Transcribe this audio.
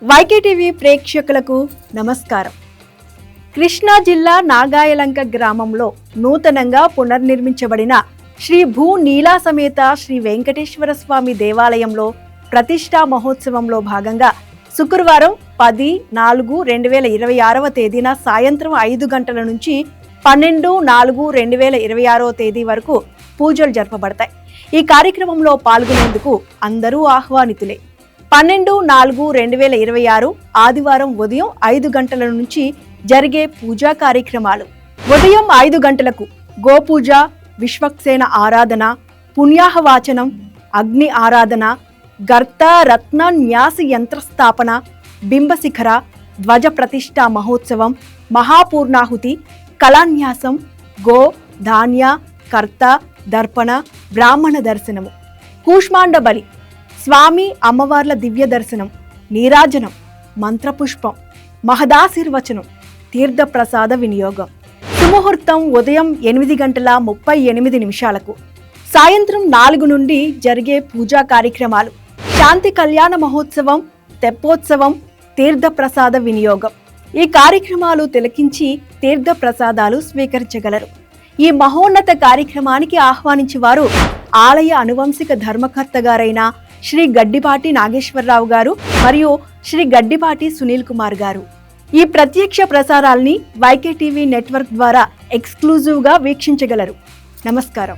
వైకేటీవీ ప్రేక్షకులకు నమస్కారం. కృష్ణా జిల్లా నాగాయలంక గ్రామంలో నూతనంగా పునర్నిర్మించబడిన శ్రీ భూ నీలా సమేత శ్రీ వెంకటేశ్వర స్వామి దేవాలయంలో ప్రతిష్టా మహోత్సవంలో భాగంగా శుక్రవారం 10/4/2026 తేదీన సాయంత్రం 5 గంటల నుంచి 12/4/2026 తేదీ వరకు పూజలు జరపబడతాయి. ఈ కార్యక్రమంలో పాల్గొనేందుకు అందరూ ఆహ్వానితులే. 12/4/2026 ఆదివారం ఉదయం 5 గంటల నుంచి జరిగే పూజా కార్యక్రమాలు: ఉదయం 5 గంటలకు గోపూజ, విశ్వక్సేన ఆరాధన, పుణ్యాహవాచనం, అగ్ని ఆరాధన, గర్త రత్న న్యాస యంత్రస్థాపన, బింబశిఖర, ధ్వజ ప్రతిష్టా మహోత్సవం, మహాపూర్ణాహుతి, కళాన్యాసం, గో ధాన్య కర్త దర్పణ, బ్రాహ్మణ దర్శనము, కూష్మాండ బలి, స్వామి అమ్మవార్ల దివ్య దర్శనం, నీరాజనం, మంత్రపుష్పం, మహదాశీర్వచనం, తీర్థప్రసాద వినియోగం. సుముహూర్తం ఉదయం 8:38 సాయంత్రం 4 నుండి జరిగే పూజా కార్యక్రమాలు: శాంతి కళ్యాణ మహోత్సవం, తెప్పోత్సవం, తీర్థప్రసాద వినియోగం. ఈ కార్యక్రమాలు తిలకించి తీర్థప్రసాదాలు స్వీకరించగలరు. ఈ మహోన్నత కార్యక్రమానికి ఆహ్వానించి వారు ఆలయ అనువంశిక ధర్మకర్త గారైన శ్రీ గడ్డిపాటి నాగేశ్వరరావు గారు మరియు శ్రీ గడ్డిపాటి సునీల్ కుమార్ గారు. ఈ ప్రత్యక్ష ప్రసారాల్ని వైకేటీవీ నెట్వర్క్ ద్వారా ఎక్స్క్లూజివ్గా వీక్షించగలరు. నమస్కారం.